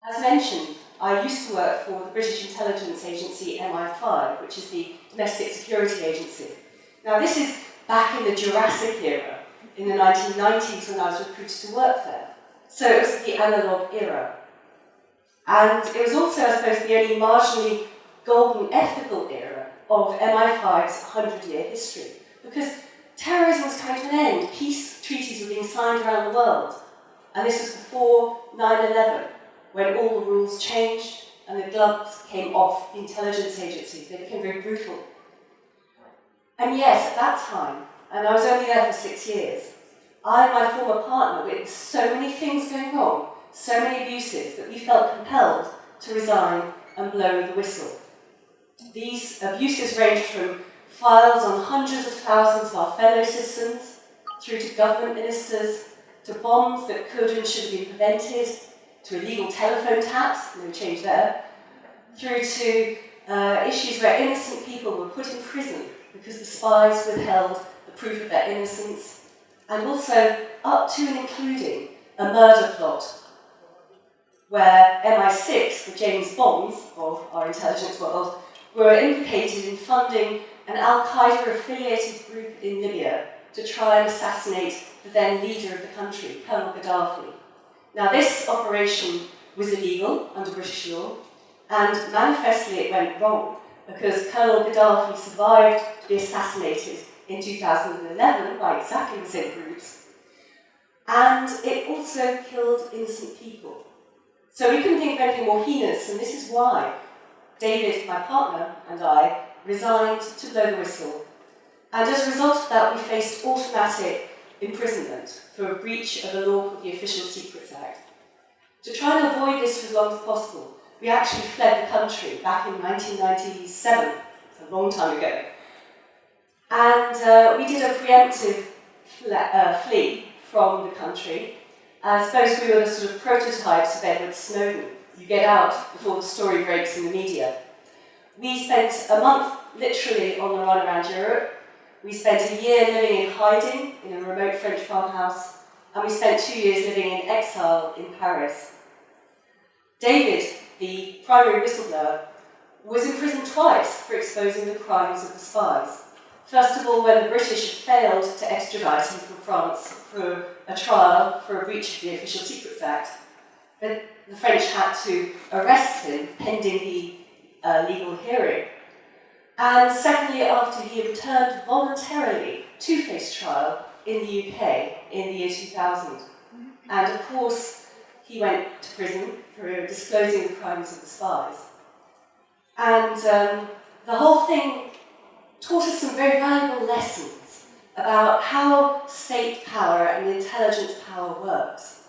As mentioned, I used to work for the British intelligence agency MI5, which is the domestic security agency. Now, this is back in the Jurassic era, in the 1990s when I was recruited to work there. So it was the analog era. And it was also, I suppose, the only marginally golden ethical era of MI5's 100-year history, because terrorism was coming to an end. Peace treaties were being signed around the world. And this was before 9/11, when all the rules changed and the gloves came off the intelligence agencies. They became very brutal. And yet, at that time, and I was only there for 6 years, I and my former partner witnessed so many things going wrong, so many abuses, that we felt compelled to resign and blow the whistle. These abuses ranged from files on hundreds of thousands of our fellow citizens, through to government ministers, to bombs that could and should have been prevented, to illegal telephone taps, no change there, through to issues where innocent people were put in prison because the spies withheld the proof of their innocence, and also up to and including a murder plot where MI6, the James Bonds of our intelligence world, were implicated in funding an Al-Qaeda-affiliated group in Libya to try and assassinate the then leader of the country, Colonel Gaddafi. Now, this operation was illegal under British law, and manifestly it went wrong, because Colonel Gaddafi survived to be assassinated in 2011 by exactly the same groups, and it also killed innocent people. So we couldn't think of anything more heinous, and this is why David, my partner, and I resigned to blow the whistle. And as a result of that, we faced automatic imprisonment for a breach of a law called the Official Secrets Act. To try and avoid this for as long as possible, we actually fled the country back in 1997, a long time ago. And we did a preemptive flee from the country. I suppose we were the sort of prototypes of Edward Snowden. You get out before the story breaks in the media. We spent a month literally on the run around Europe. We spent a year living in hiding in a remote French farmhouse, and we spent 2 years living in exile in Paris. David, the primary whistleblower, was imprisoned twice for exposing the crimes of the spies. First of all, when the British had failed to extradite him from France for a trial for a breach of the Official Secrets Act, the French had to arrest him pending the legal hearing. And secondly, after he returned voluntarily to face trial in the UK in the year 2000. And of course, he went to prison for disclosing the crimes of the spies. And the whole thing taught us some very valuable lessons about how state power and intelligence power works.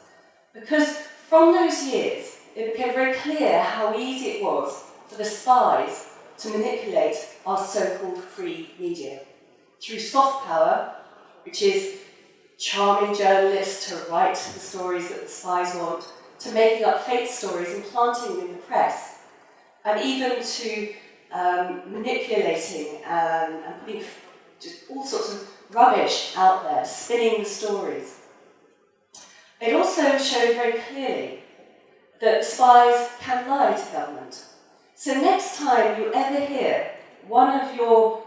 Because from those years, it became very clear how easy it was for the spies to manipulate our so-called free media. Through soft power, which is charming journalists to write the stories that the spies want, to making up fake stories and planting them in the press, and even to manipulating and putting just all sorts of rubbish out there, spinning the stories. It also showed very clearly that spies can lie to government. So next time you ever hear one of your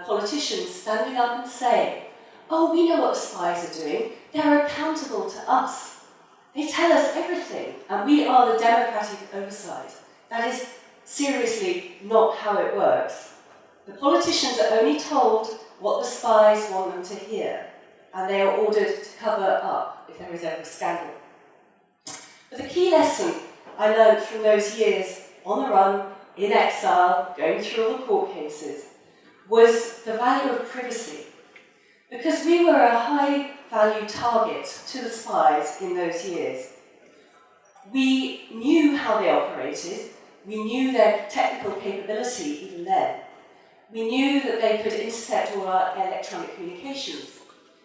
politicians standing up and saying, "Oh, we know what the spies are doing, they're accountable to us. They tell us everything, and we are the democratic oversight." That is seriously not how it works. The politicians are only told what the spies want them to hear, and they are ordered to cover up if there is ever a scandal. But the key lesson I learned from those years on the run, in exile, going through all the court cases, was the value of privacy. Because we were a high-value target to the spies in those years. We knew how they operated, we knew their technical capability even then. We knew that they could intercept all our electronic communications.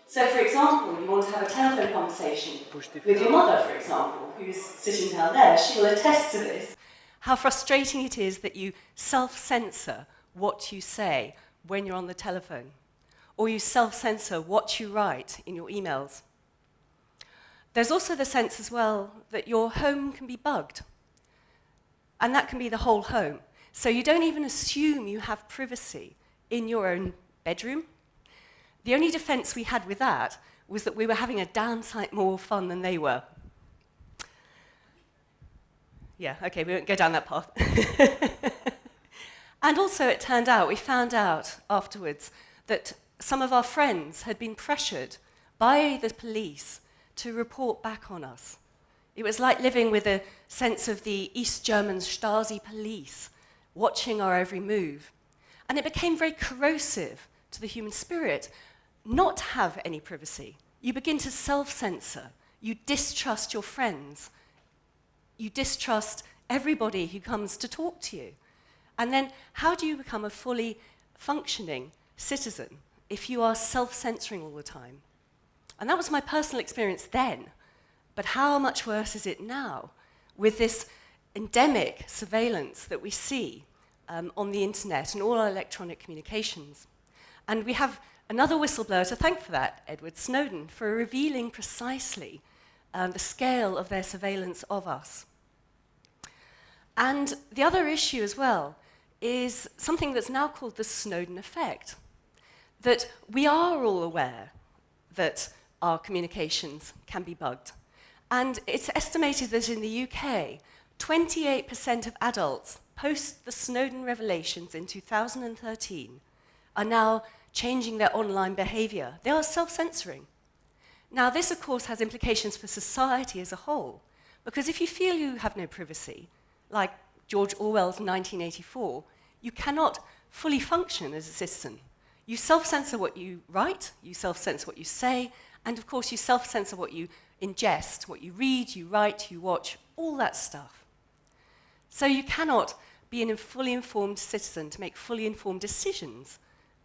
So, for example, you want to have a telephone conversation with your mother, for example, who's sitting down there. She will attest to this. How frustrating it is that you self-censor what you say when you're on the telephone, or you self-censor what you write in your emails. There's also the sense as well that your home can be bugged. And that can be the whole home. So you don't even assume you have privacy in your own bedroom. The only defense we had with that was that we were having a damn sight more fun than they were. Yeah, okay, we won't go down that path. And also it turned out, we found out afterwards, that some of our friends had been pressured by the police to report back on us. It was like living with a sense of the East German Stasi police watching our every move. And it became very corrosive to the human spirit not to have any privacy. You begin to self-censor. You distrust your friends. You distrust everybody who comes to talk to you. And then how do you become a fully functioning citizen if you are self-censoring all the time? And that was my personal experience then. But how much worse is it now with this endemic surveillance that we see on the internet and all our electronic communications? And we have another whistleblower to thank for that, Edward Snowden, for revealing precisely the scale of their surveillance of us. And the other issue as well is something that's now called the Snowden Effect, that we are all aware that our communications can be bugged. And it's estimated that in the UK, 28% of adults post the Snowden revelations in 2013 are now changing their online behavior. They are self-censoring. Now, this, of course, has implications for society as a whole, because if you feel you have no privacy, like George Orwell's 1984, you cannot fully function as a citizen. You self-censor what you write, you self-censor what you say, and of course you self-censor what you ingest, what you read, you write, you watch, all that stuff. So you cannot be a fully informed citizen to make fully informed decisions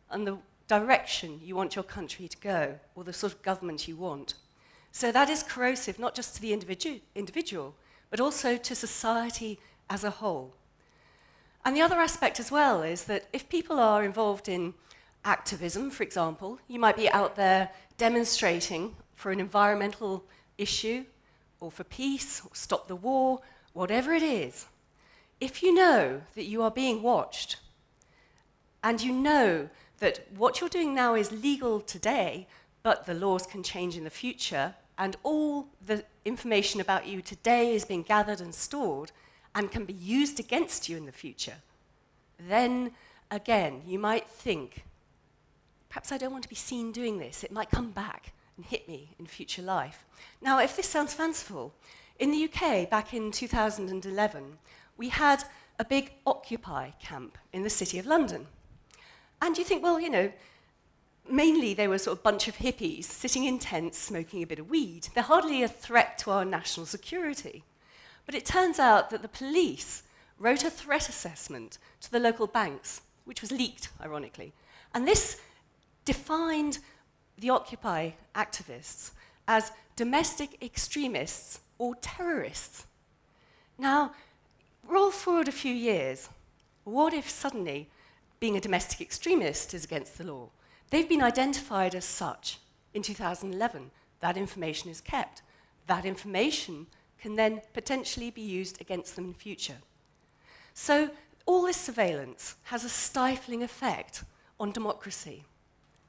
on the direction you want your country to go, or the sort of government you want. So that is corrosive, not just to the individual, but also to society as a whole. And the other aspect as well is that if people are involved in activism, for example, you might be out there demonstrating for an environmental issue, or for peace, or stop the war, whatever it is. If you know that you are being watched, and you know that what you're doing now is legal today, but the laws can change in the future, and all the information about you today is being gathered and stored, and can be used against you in the future, then again, you might think, perhaps I don't want to be seen doing this. It might come back and hit me in future life. Now, if this sounds fanciful, in the UK, back in 2011, we had a big Occupy camp in the City of London. And you think, well, you know, mainly they were sort of a bunch of hippies sitting in tents smoking a bit of weed. They're hardly a threat to our national security. But it turns out that the police wrote a threat assessment to the local banks, which was leaked, ironically. And this defined the Occupy activists as domestic extremists or terrorists. Now, roll forward a few years. What if suddenly being a domestic extremist is against the law? They've been identified as such in 2011. That information is kept. That information can then potentially be used against them in the future. So all this surveillance has a stifling effect on democracy,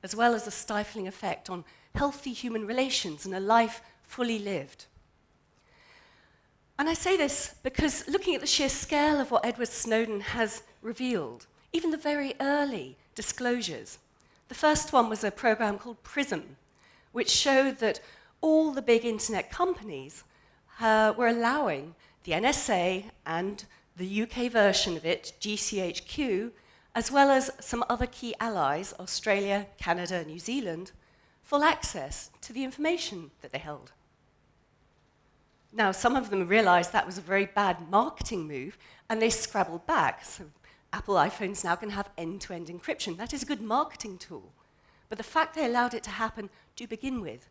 as well as a stifling effect on healthy human relations and a life fully lived. And I say this because looking at the sheer scale of what Edward Snowden has revealed, even the very early disclosures, the first one was a program called Prism, which showed that all the big internet companies were allowing the NSA and the UK version of it, GCHQ, as well as some other key allies, Australia, Canada, New Zealand, full access to the information that they held. Now, some of them realized that was a very bad marketing move, and they scrabbled back. So Apple iPhones now can have end-to-end encryption. That is a good marketing tool. But the fact they allowed it to happen to begin with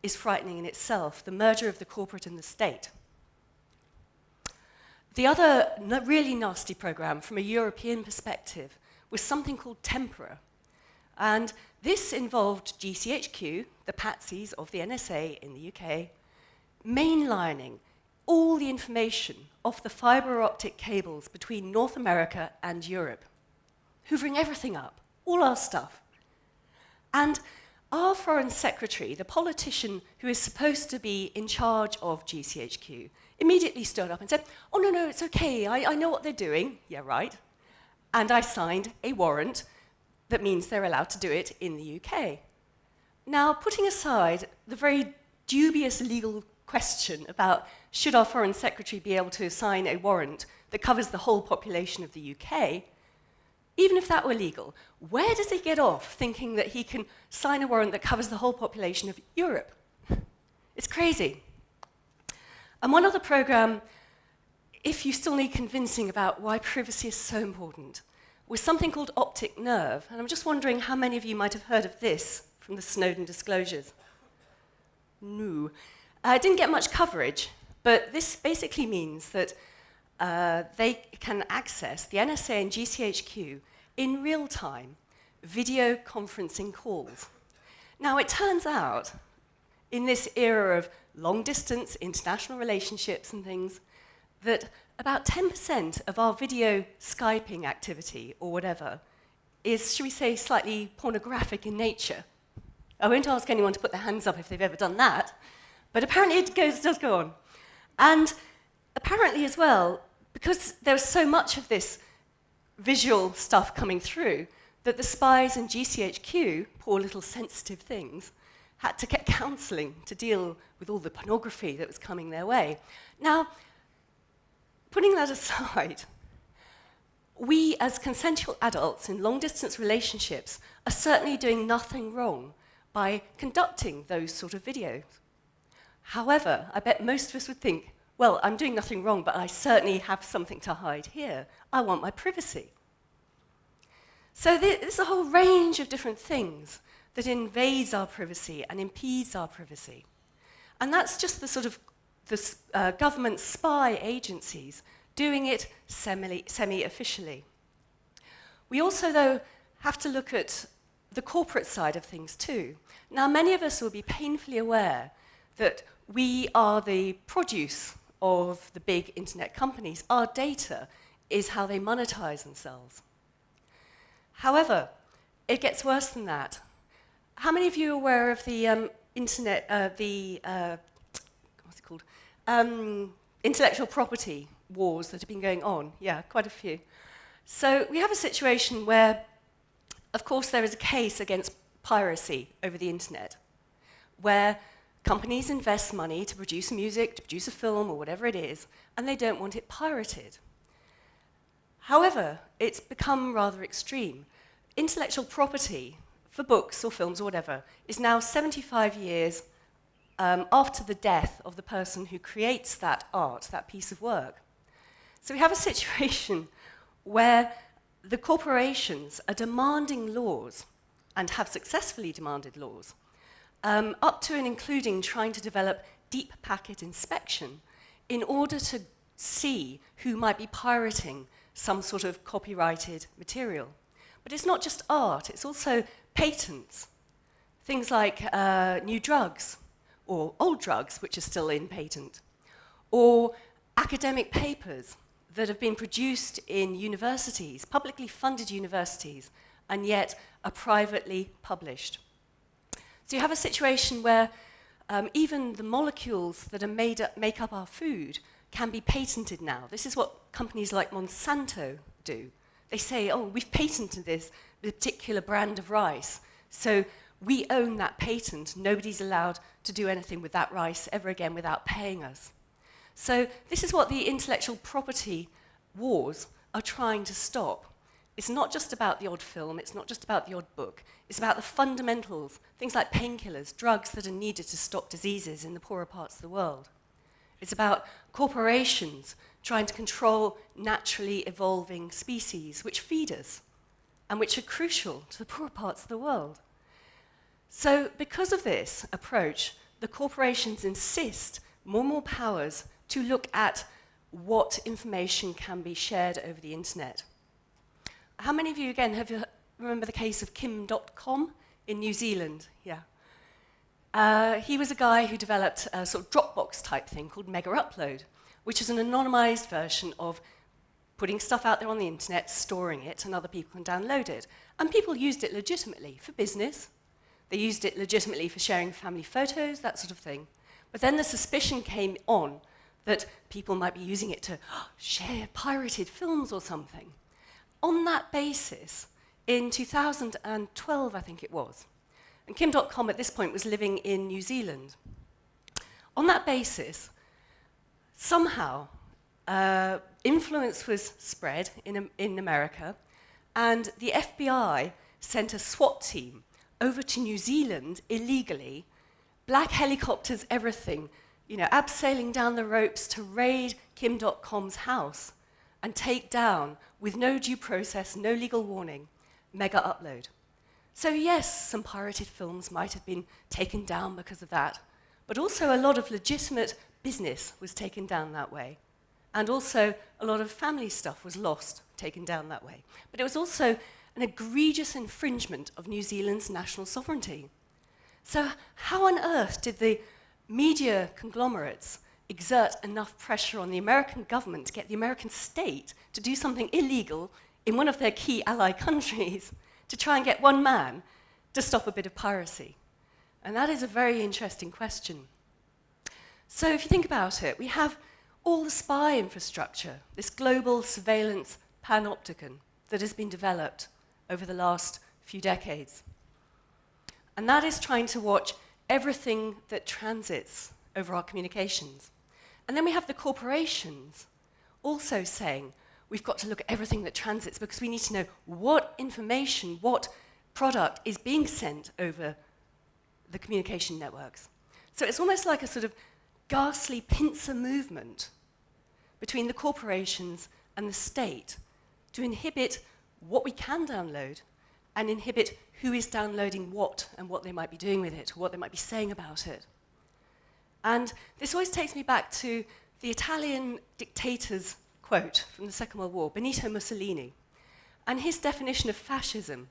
is frightening in itself, the merger of the corporate and the state. The other really nasty program from a European perspective was something called Tempora. And this involved GCHQ, the patsies of the NSA in the UK, mainlining all the information off the fiber optic cables between North America and Europe, hoovering everything up, all our stuff. And our Foreign Secretary, the politician who is supposed to be in charge of GCHQ, immediately stood up and said, "Oh, no, it's okay, I know what they're doing." Yeah, right. And I signed a warrant that means they're allowed to do it in the UK. Now, putting aside the very dubious legal question about should our Foreign Secretary be able to sign a warrant that covers the whole population of the UK, even if that were legal, where does he get off thinking that he can sign a warrant that covers the whole population of Europe? It's crazy. And one other program, if you still need convincing about why privacy is so important, was something called Optic Nerve. And I'm just wondering how many of you might have heard of this from the Snowden disclosures. No. It didn't get much coverage, but this basically means that they can access the NSA and GCHQ in real time video conferencing calls. Now, it turns out, in this era of long-distance international relationships and things, that about 10% of our video Skyping activity, or whatever, is, shall we say, slightly pornographic in nature. I won't ask anyone to put their hands up if they've ever done that, but apparently it does go on. And apparently as well, because there was so much of this visual stuff coming through, that the spies in GCHQ, poor little sensitive things, had to get counselling to deal with all the pornography that was coming their way. Now, putting that aside, we as consensual adults in long-distance relationships are certainly doing nothing wrong by conducting those sort of videos. However, I bet most of us would think, well, I'm doing nothing wrong, but I certainly have something to hide here. I want my privacy. So there's a whole range of different things that invades our privacy and impedes our privacy. And that's just the sort of government spy agencies doing it semi-officially. We also, though, have to look at the corporate side of things too. Now, many of us will be painfully aware that we are the produce of the big internet companies. Our data is how they monetize themselves. However, it gets worse than that. How many of you are aware of the intellectual property wars that have been going on? Yeah, quite a few. So we have a situation where, of course, there is a case against piracy over the internet, where companies invest money to produce music, to produce a film, or whatever it is, and they don't want it pirated. However, it's become rather extreme. Intellectual property for books or films or whatever is now 75 years after the death of the person who creates that art, that piece of work. So we have a situation where the corporations are demanding laws, and have successfully demanded laws, up to and including trying to develop deep packet inspection in order to see who might be pirating some sort of copyrighted material. But it's not just art, it's also patents. Things like new drugs, or old drugs, which are still in patent, or academic papers that have been produced in universities, publicly funded universities, and yet are privately published. So you have a situation where even the molecules that are make up our food can be patented now. This is what companies like Monsanto do. They say, oh, we've patented this particular brand of rice, so we own that patent. Nobody's allowed to do anything with that rice ever again without paying us. So this is what the intellectual property wars are trying to stop. It's not just about the odd film, it's not just about the odd book, it's about the fundamentals, things like painkillers, drugs that are needed to stop diseases in the poorer parts of the world. It's about corporations trying to control naturally evolving species which feed us and which are crucial to the poorer parts of the world. So because of this approach, the corporations insist more and more powers to look at what information can be shared over the internet. How many of you, again, remember the case of Kim.com in New Zealand? Yeah. He was a guy who developed a sort of Dropbox type thing called Megaupload, which is an anonymized version of putting stuff out there on the internet, storing it, and other people can download it. And people used it legitimately for business. They used it legitimately for sharing family photos, that sort of thing. But then the suspicion came on that people might be using it to share pirated films or something. On that basis, in 2012, I think it was, and Kim.com at this point was living in New Zealand. On that basis, somehow, influence was spread in America, and the FBI sent a SWAT team over to New Zealand illegally, black helicopters, everything, abseiling down the ropes to raid Kim.com's house and take down, with no due process, no legal warning, Megaupload. So yes, some pirated films might have been taken down because of that, but also a lot of legitimate business was taken down that way. And also a lot of family stuff was lost, taken down that way. But it was also an egregious infringement of New Zealand's national sovereignty. So how on earth did the media conglomerates exert enough pressure on the American government to get the American state to do something illegal in one of their key ally countries to try and get one man to stop a bit of piracy? And that is a very interesting question. So if you think about it, we have all the spy infrastructure, this global surveillance panopticon that has been developed over the last few decades. And that is trying to watch everything that transits over our communications. And then we have the corporations also saying, we've got to look at everything that transits because we need to know what information, what product is being sent over the communication networks. So it's almost like a sort of ghastly pincer movement between the corporations and the state to inhibit what we can download and inhibit who is downloading what and what they might be doing with it or what they might be saying about it. And this always takes me back to the Italian dictator's quote from the Second World War, Benito Mussolini. And his definition of fascism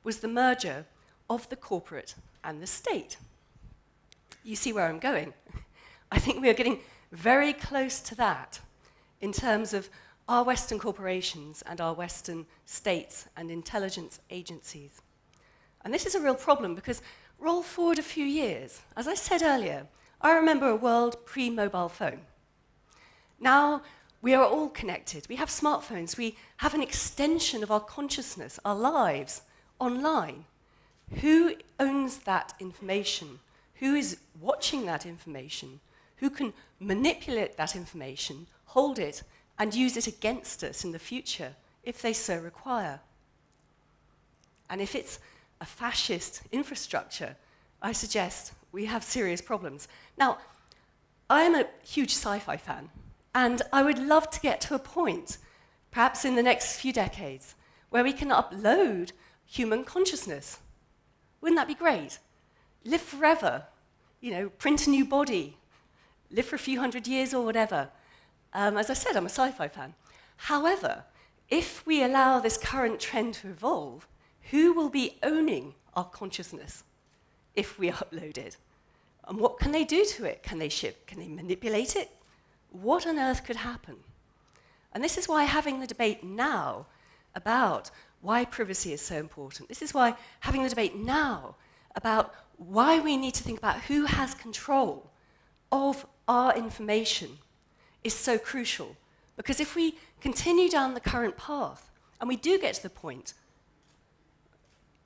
was the merger of the corporate and the state. You see where I'm going. I think we are getting very close to that in terms of our Western corporations and our Western states and intelligence agencies. And this is a real problem because roll forward a few years. As I said earlier, I remember a world pre-mobile phone. Now we are all connected. We have smartphones. We have an extension of our consciousness, our lives, online. Who owns that information? Who is watching that information? Who can manipulate that information, hold it, and use it against us in the future, if they so require? And if it's a fascist infrastructure, I suggest we have serious problems. Now, I am a huge sci-fi fan, and I would love to get to a point, perhaps in the next few decades, where we can upload human consciousness. Wouldn't that be great? Live forever, print a new body, live for a few hundred years or whatever. As I said, I'm a sci-fi fan. However, if we allow this current trend to evolve, who will be owning our consciousness if we upload it? And what can they do to it? Can they shift? Can they manipulate it? What on earth could happen? And this is why having the debate now about why privacy is so important. This is why having the debate now about why we need to think about who has control of our information is so crucial. Because if we continue down the current path, and we do get to the point,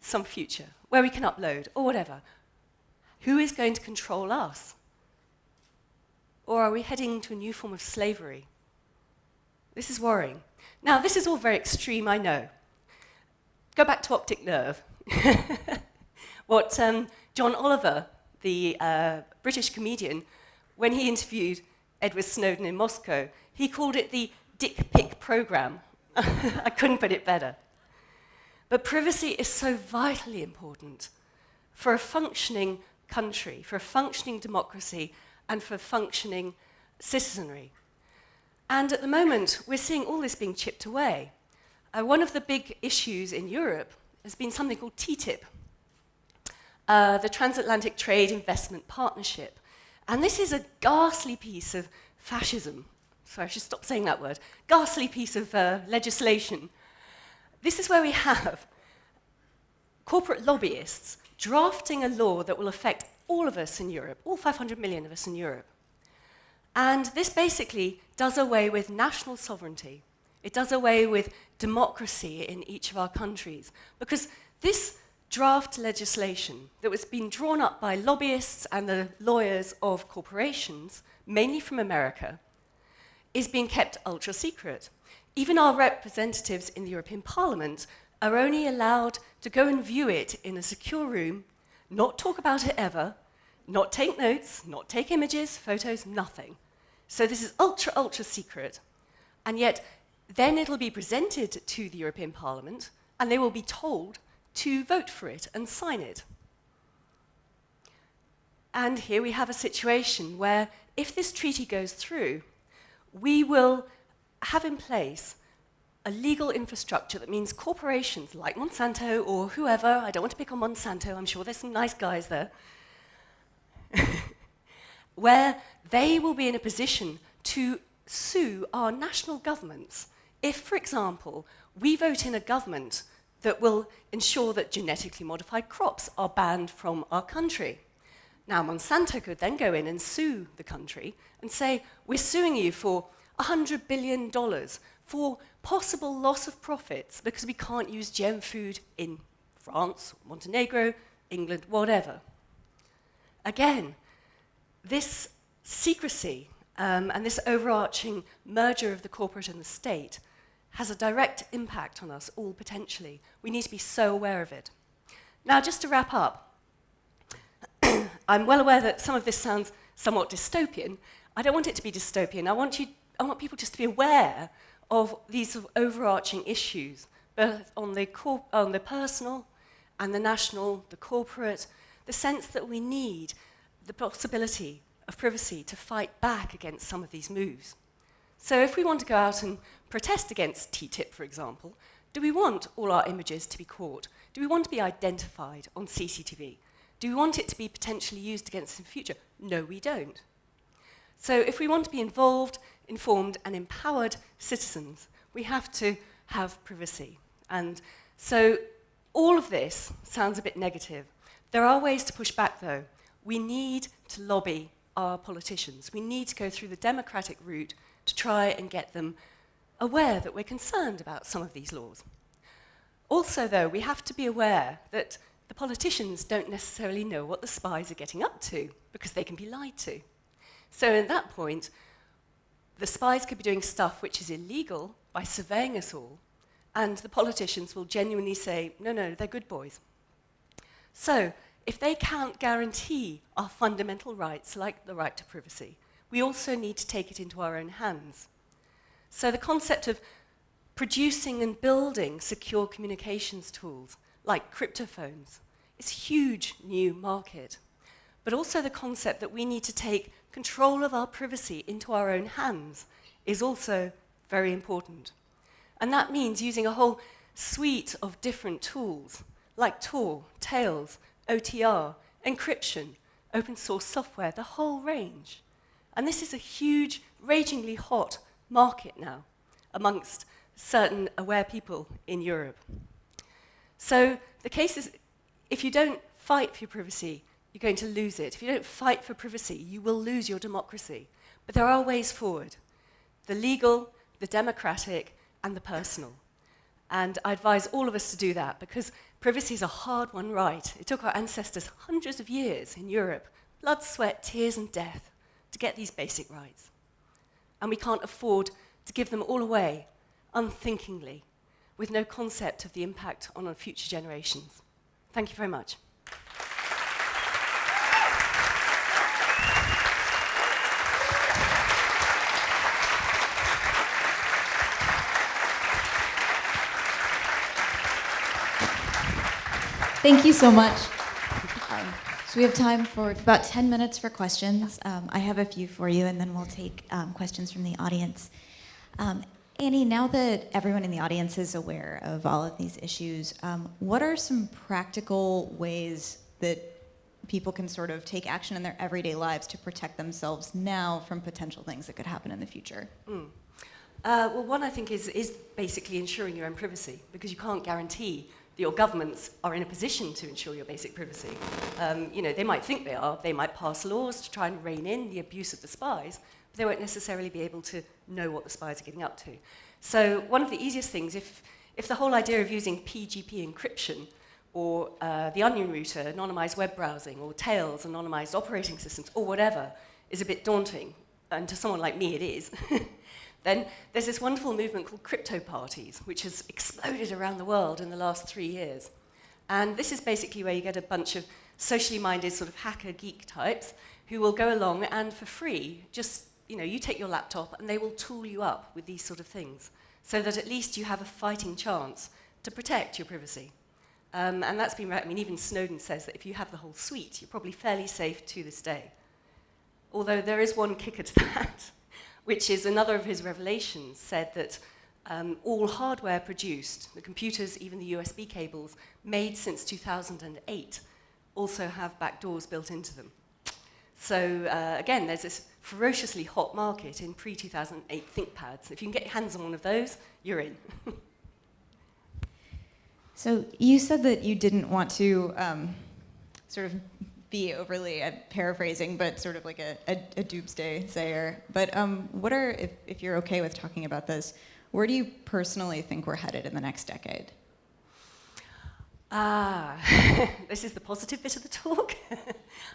some future, where we can upload or whatever, who is going to control us? Or are we heading to a new form of slavery? This is worrying. Now, this is all very extreme, I know. Go back to optic nerve. What John Oliver, the British comedian, when he interviewed Edward Snowden in Moscow, he called it the dick pic program. I couldn't put it better. But privacy is so vitally important for a functioning country, for a functioning democracy, and for functioning citizenry. And at the moment, we're seeing all this being chipped away. One of the big issues in Europe has been something called TTIP. the Transatlantic Trade Investment Partnership. And this is a ghastly piece of fascism. Sorry, I should stop saying that word. Ghastly piece of legislation. This is where we have corporate lobbyists drafting a law that will affect all of us in Europe, all 500 million of us in Europe. And this basically does away with national sovereignty. It does away with democracy in each of our countries, because this draft legislation that was being drawn up by lobbyists and the lawyers of corporations, mainly from America, is being kept ultra secret. Even our representatives in the European Parliament are only allowed to go and view it in a secure room, not talk about it ever, not take notes, not take images, photos, nothing. So this is ultra, ultra secret. And yet, then it'll be presented to the European Parliament, and they will be told to vote for it and sign it. And here we have a situation where, if this treaty goes through, we will have in place a legal infrastructure that means corporations like Monsanto or whoever, I don't want to pick on Monsanto, I'm sure there's some nice guys there, where they will be in a position to sue our national governments if, for example, we vote in a government that will ensure that genetically modified crops are banned from our country. Now, Monsanto could then go in and sue the country and say, we're suing you for $100 billion for possible loss of profits because we can't use GM food in France, Montenegro, England, whatever. Again, this secrecy and this overarching merger of the corporate and the state has a direct impact on us all potentially. We need to be so aware of it. Now, just to wrap up, I'm well aware that some of this sounds somewhat dystopian. I don't want it to be dystopian. I want people just to be aware of these sort of overarching issues, both on the personal and the national, the corporate, the sense that we need the possibility of privacy to fight back against some of these moves. So if we want to go out and protest against TTIP, for example, do we want all our images to be caught? Do we want to be identified on CCTV? Do we want it to be potentially used against us in the future? No, we don't. So if we want to be involved, informed, and empowered citizens, we have to have privacy. And so all of this sounds a bit negative. There are ways to push back, though. We need to lobby our politicians. We need to go through the democratic route to try and get them aware that we're concerned about some of these laws. Also, though, we have to be aware that the politicians don't necessarily know what the spies are getting up to, because they can be lied to. So at that point, the spies could be doing stuff which is illegal by surveying us all, and the politicians will genuinely say, no, no, they're good boys. So if they can't guarantee our fundamental rights, like the right to privacy, we also need to take it into our own hands. So the concept of producing and building secure communications tools, like cryptophones, is a huge new market. But also the concept that we need to take control of our privacy into our own hands is also very important. And that means using a whole suite of different tools, like Tor, Tails, OTR, encryption, open source software, the whole range. And this is a huge, ragingly hot market now amongst certain aware people in Europe. So the case is, if you don't fight for your privacy, you're going to lose it. If you don't fight for privacy, you will lose your democracy. But there are ways forward: the legal, the democratic, and the personal. And I advise all of us to do that, because privacy is a hard-won right. It took our ancestors hundreds of years in Europe, blood, sweat, tears, and death, to get these basic rights. And we can't afford to give them all away unthinkingly, with no concept of the impact on our future generations. Thank you very much. Thank you so much. So we have time for about 10 minutes for questions. I have a few for you, and then we'll take questions from the audience. Annie, now that everyone in the audience is aware of all of these issues, what are some practical ways that people can sort of take action in their everyday lives to protect themselves now from potential things that could happen in the future? Well, one I think is basically ensuring your own privacy, because you can't guarantee that your governments are in a position to ensure your basic privacy. They might think they are. They might pass laws to try and rein in the abuse of the spies, but they won't necessarily be able to know what the spies are getting up to. So one of the easiest things, if the whole idea of using PGP encryption or the onion router, anonymized web browsing, or Tails, anonymized operating systems, or whatever, is a bit daunting, and to someone like me it is, then there's this wonderful movement called crypto parties, which has exploded around the world in the last 3 years. And this is basically where you get a bunch of socially minded sort of hacker geek types who will go along and for free, just, you take your laptop and they will tool you up with these sort of things, so that at least you have a fighting chance to protect your privacy. And that's been right. I mean, even Snowden says that if you have the whole suite, you're probably fairly safe to this day. Although there is one kicker to that, which is another of his revelations said that all hardware produced, the computers, even the USB cables, made since 2008, also have backdoors built into them. So again, there's this ferociously hot market in pre-2008 ThinkPads. If you can get your hands on one of those, you're in. So you said that you didn't want to sort of be overly paraphrasing, but sort of like a doomsday sayer. But what are, if you're okay with talking about this, where do you personally think we're headed in the next decade? This is the positive bit of the talk.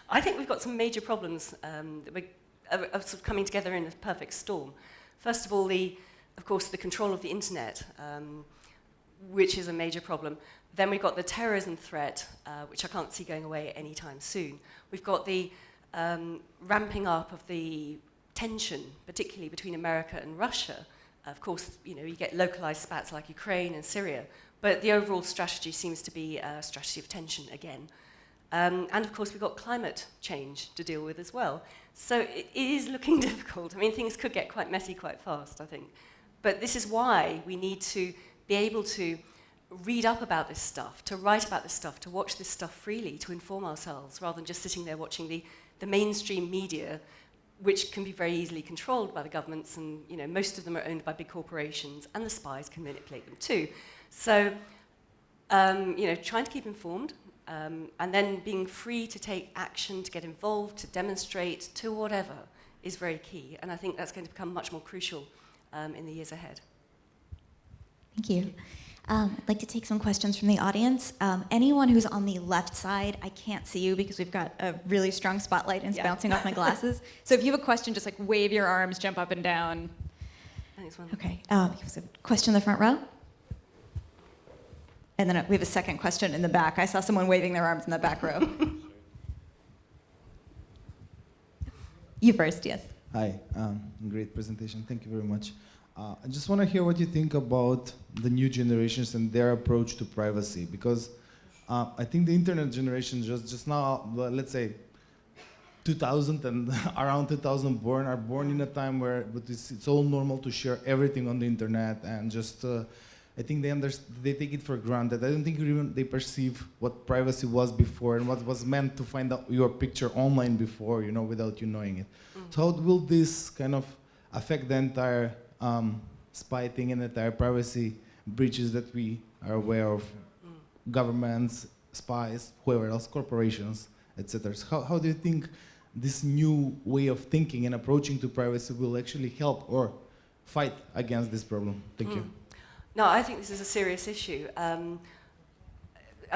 I think we've got some major problems that are sort of coming together in a perfect storm. First of all, of course, the control of the internet, which is a major problem. Then we've got the terrorism threat, which I can't see going away anytime soon. We've got the ramping up of the tension, particularly between America and Russia. Of course, you get localized spats like Ukraine and Syria, but the overall strategy seems to be a strategy of tension again. And of course, we've got climate change to deal with as well. So it is looking difficult. I mean, things could get quite messy quite fast, I think. But this is why we need to be able to read up about this stuff, to write about this stuff, to watch this stuff freely, to inform ourselves, rather than just sitting there watching the mainstream media, which can be very easily controlled by the governments, and most of them are owned by big corporations, and the spies can manipulate them too. So, trying to keep informed, and then being free to take action, to get involved, to demonstrate, to whatever, is very key. And I think that's going to become much more crucial in the years ahead. Thank you. I'd like to take some questions from the audience. Anyone who's on the left side, I can't see you because we've got a really strong spotlight and it's bouncing off my glasses. So if you have a question, just like wave your arms, jump up and down. Okay. Here's a question in the front row. And then we have a second question in the back. I saw someone waving their arms in the back row. You first, yes. Hi, great presentation. Thank you very much. I just want to hear what you think about the new generations and their approach to privacy, because I think the internet generation just now, let's say 2000 and around 2000 are born in a time where it's all normal to share everything on the internet, and just I think they take it for granted. I don't think even they perceive what privacy was before and what was meant to find out your picture online before, without you knowing it. So how will this kind of affect the entire spy thing and the entire privacy breaches that we are aware of? Governments, spies, whoever else, corporations, etc. So how do you think this new way of thinking and approaching to privacy will actually help or fight against this problem? Thank you. No, I think this is a serious issue. Do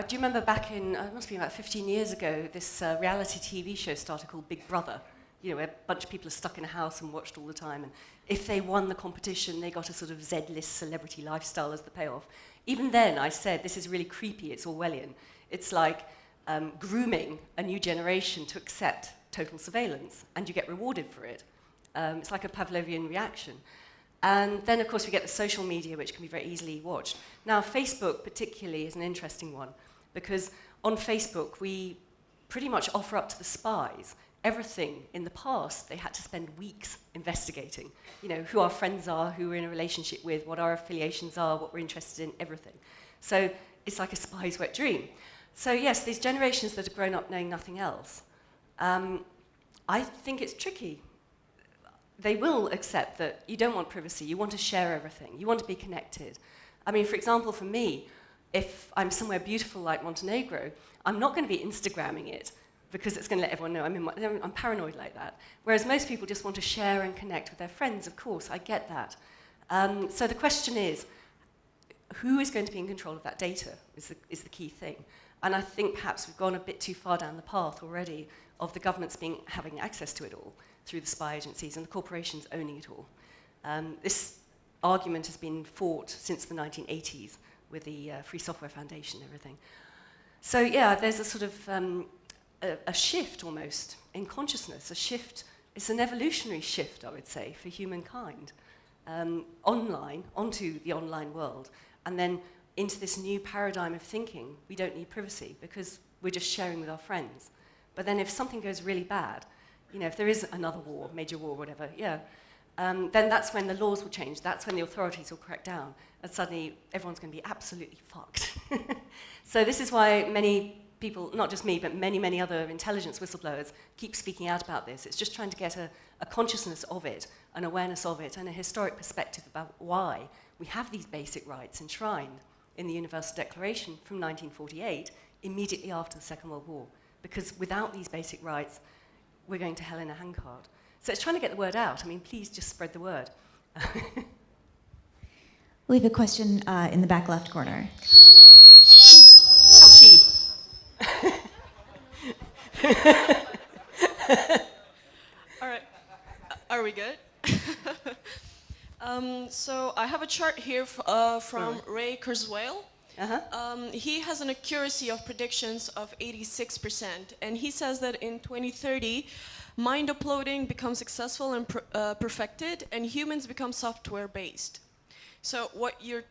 you remember back in, it must be about 15 years ago, this reality TV show started called Big Brother, where a bunch of people are stuck in a house and watched all the time, and if they won the competition, they got a sort of Z-list celebrity lifestyle as the payoff. Even then, I said, this is really creepy, it's Orwellian. It's like grooming a new generation to accept total surveillance, and you get rewarded for it. It's like a Pavlovian reaction. And then, of course, we get the social media, which can be very easily watched. Now, Facebook particularly is an interesting one, because on Facebook, we pretty much offer up to the spies everything. In the past, they had to spend weeks investigating, who our friends are, who we're in a relationship with, what our affiliations are, what we're interested in, everything. So it's like a spy's wet dream. So yes, these generations that have grown up knowing nothing else, I think it's tricky. They will accept that you don't want privacy, you want to share everything, you want to be connected. I mean, for example, for me, if I'm somewhere beautiful like Montenegro, I'm not going to be Instagramming it because it's going to let everyone know I'm paranoid like that. Whereas most people just want to share and connect with their friends, of course, I get that. So the question is, who is going to be in control of that data is the key thing. And I think perhaps we've gone a bit too far down the path already of the governments having access to it all through the spy agencies and the corporations owning it all. This argument has been fought since the 1980s with the Free Software Foundation and everything. So yeah, there's a sort of a shift almost in consciousness, a shift, it's an evolutionary shift, I would say, for humankind, online, onto the online world, and then into this new paradigm of thinking, we don't need privacy because we're just sharing with our friends. But then if something goes really bad, you know, if there is another war, major war, whatever, yeah, then that's when the laws will change, that's when the authorities will crack down, and suddenly everyone's going to be absolutely fucked. So this is why many people, not just me, but many, many other intelligence whistleblowers keep speaking out about this. It's just trying to get a consciousness of it, an awareness of it, and a historic perspective about why we have these basic rights enshrined in the Universal Declaration from 1948, immediately after the Second World War. Because without these basic rights, we're going to hell in a handcart. So it's trying to get the word out. I mean, please just spread the word. We have a question in the back left corner. Ouchie. All right, are we good? So I have a chart here from Ray Kurzweil. He has an accuracy of predictions of 86%, and he says that in 2030, mind uploading becomes successful and perfected, and humans become software-based. So what you're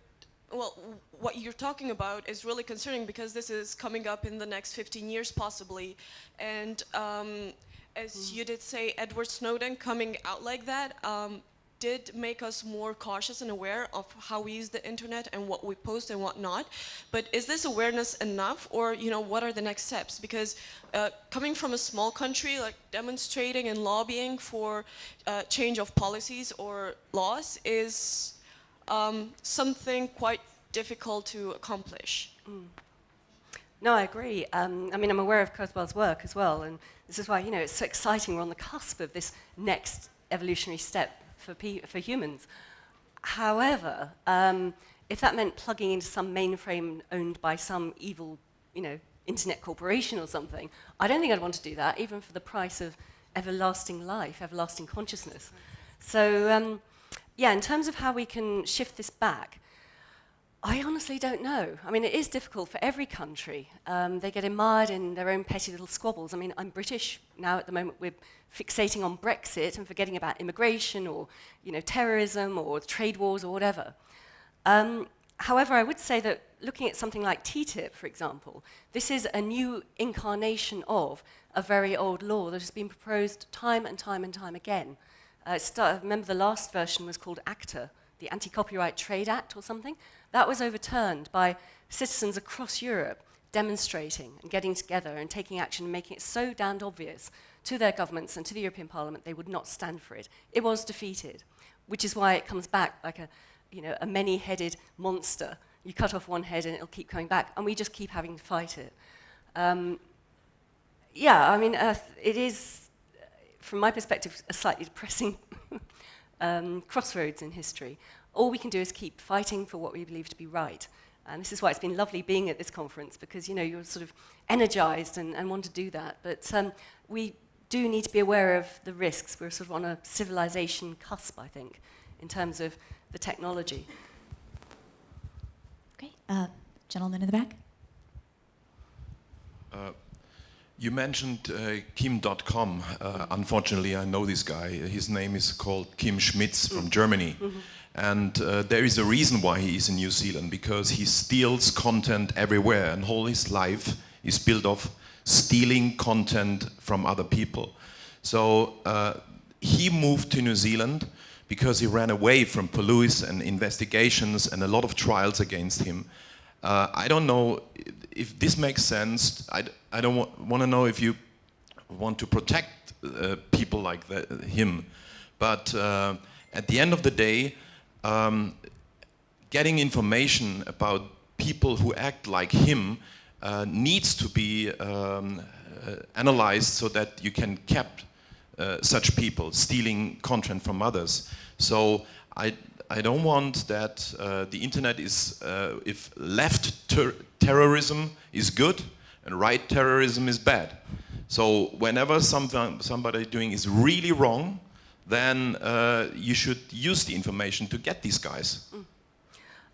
talking about is really concerning because this is coming up in the next 15 years possibly, and as you did say, Edward Snowden coming out like that did make us more cautious and aware of how we use the internet and what we post and what not. But is this awareness enough, or what are the next steps? Because coming from a small country, like demonstrating and lobbying for change of policies or laws is something quite difficult to accomplish. No, I agree. I mean, I'm aware of Kurzweil's work as well, and this is why, it's so exciting. We're on the cusp of this next evolutionary step for humans. However, if that meant plugging into some mainframe owned by some evil, internet corporation or something, I don't think I'd want to do that, even for the price of everlasting life, everlasting consciousness. So, yeah, in terms of how we can shift this back, I honestly don't know. I mean, it is difficult for every country. They get mired in their own petty little squabbles. I mean, I'm British now at the moment. We're fixating on Brexit and forgetting about immigration or, terrorism or trade wars or whatever. However, I would say that looking at something like TTIP, for example, this is a new incarnation of a very old law that has been proposed time and time and time again. I remember the last version was called ACTA, the Anti-Copyright Trade Act or something. That was overturned by citizens across Europe demonstrating and getting together and taking action and making it so damned obvious to their governments and to the European Parliament they would not stand for it. It was defeated, which is why it comes back like a many-headed monster. You cut off one head and it'll keep coming back, and we just keep having to fight it. Yeah, I mean, it is, from my perspective, a slightly depressing crossroads in history. All we can do is keep fighting for what we believe to be right. And this is why it's been lovely being at this conference, because you're sort of energized and want to do that. But we do need to be aware of the risks. We're sort of on a civilization cusp, I think, in terms of the technology. Okay, gentleman in the back. You mentioned Kim.com. Unfortunately, I know this guy. His name is called Kim Schmitz from Germany. Mm-hmm. And there is a reason why he is in New Zealand, because he steals content everywhere, and all his life is built off stealing content from other people. So he moved to New Zealand because he ran away from police and investigations and a lot of trials against him. I don't know if this makes sense. I don't want to know if you want to protect people like him, but at the end of the day, getting information about people who act like him needs to be analyzed so that you can keep such people stealing content from others. So I don't want that the internet is, if left terrorism is good and right terrorism is bad. So whenever somebody doing is really wrong, then you should use the information to get these guys.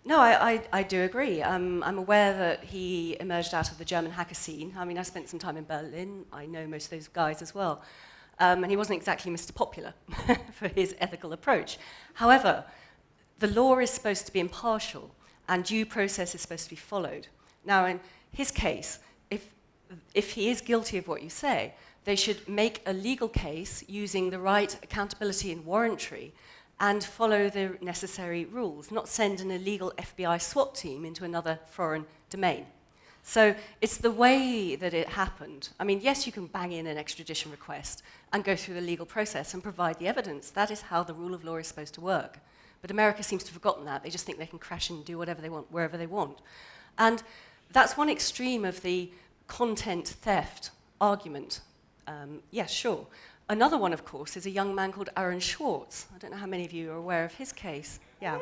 No, I do agree. I'm aware that he emerged out of the German hacker scene. I mean, I spent some time in Berlin. I know most of those guys as well. And he wasn't exactly Mr. Popular for his ethical approach. However, the law is supposed to be impartial and due process is supposed to be followed. Now, in his case, if he is guilty of what you say, they should make a legal case using the right accountability and warrantry and follow the necessary rules, not send an illegal FBI SWAT team into another foreign domain. So it's the way that it happened. I mean, yes, you can bang in an extradition request and go through the legal process and provide the evidence. That is how the rule of law is supposed to work. But America seems to have forgotten that. They just think they can crash and do whatever they want, wherever they want. And that's one extreme of the content theft argument. Yes, sure. Another one, of course, is a young man called Aaron Schwartz. I don't know how many of you are aware of his case. Yeah.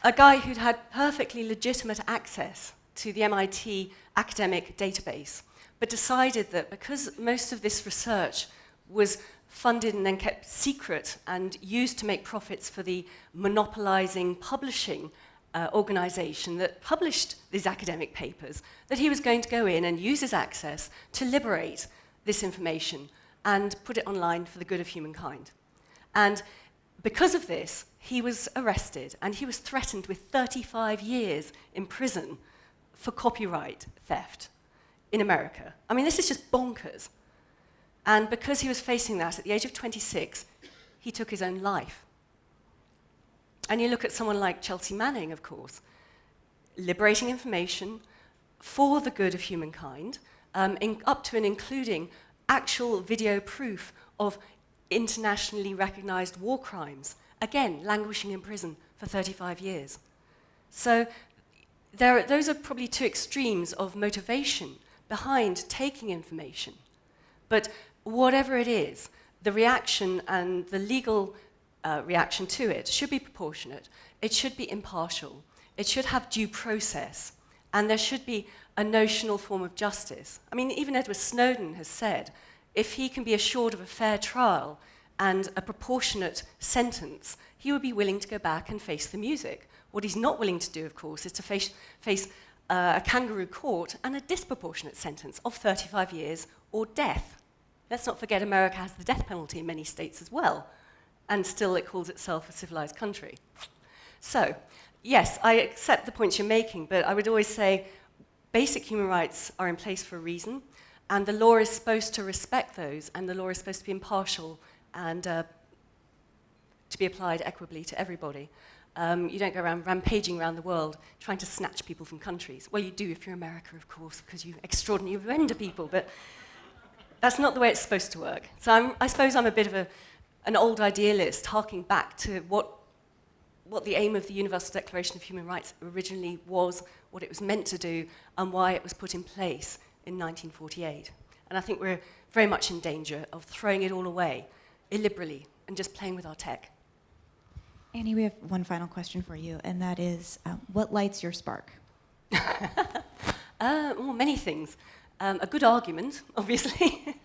A guy who'd had perfectly legitimate access to the MIT academic database, but decided that because most of this research was funded and then kept secret and used to make profits for the monopolizing publishing organization that published these academic papers, that he was going to go in and use his access to liberate this information and put it online for the good of humankind. And because of this, he was arrested and he was threatened with 35 years in prison for copyright theft in America. I mean, this is just bonkers. And because he was facing that at the age of 26, he took his own life. And you look at someone like Chelsea Manning, of course, liberating information for the good of humankind, up to and including actual video proof of internationally recognized war crimes, again, languishing in prison for 35 years. So those are probably two extremes of motivation behind taking information. But whatever it is, the reaction and the legal reaction to it should be proportionate, it should be impartial, it should have due process, and there should be a notional form of justice. I mean, even Edward Snowden has said, if he can be assured of a fair trial and a proportionate sentence, he would be willing to go back and face the music. What he's not willing to do, of course, is to face a kangaroo court and a disproportionate sentence of 35 years or death. Let's not forget America has the death penalty in many states as well, and still it calls itself a civilized country. So, yes, I accept the points you're making, but I would always say basic human rights are in place for a reason, and the law is supposed to respect those, and the law is supposed to be impartial and to be applied equitably to everybody. You don't go around rampaging around the world trying to snatch people from countries. Well, you do if you're America, of course, because you extraordinarily render people, but that's not the way it's supposed to work. So I suppose I'm a bit of an old idealist, harking back to what the aim of the Universal Declaration of Human Rights originally was, what it was meant to do, and why it was put in place in 1948. And I think we're very much in danger of throwing it all away illiberally and just playing with our tech. Annie, we have one final question for you, and that is, what lights your spark? Many things. A good argument, obviously.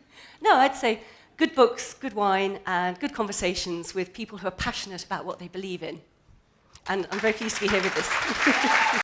No, I'd say good books, good wine, and good conversations with people who are passionate about what they believe in. And I'm very pleased to be here with this.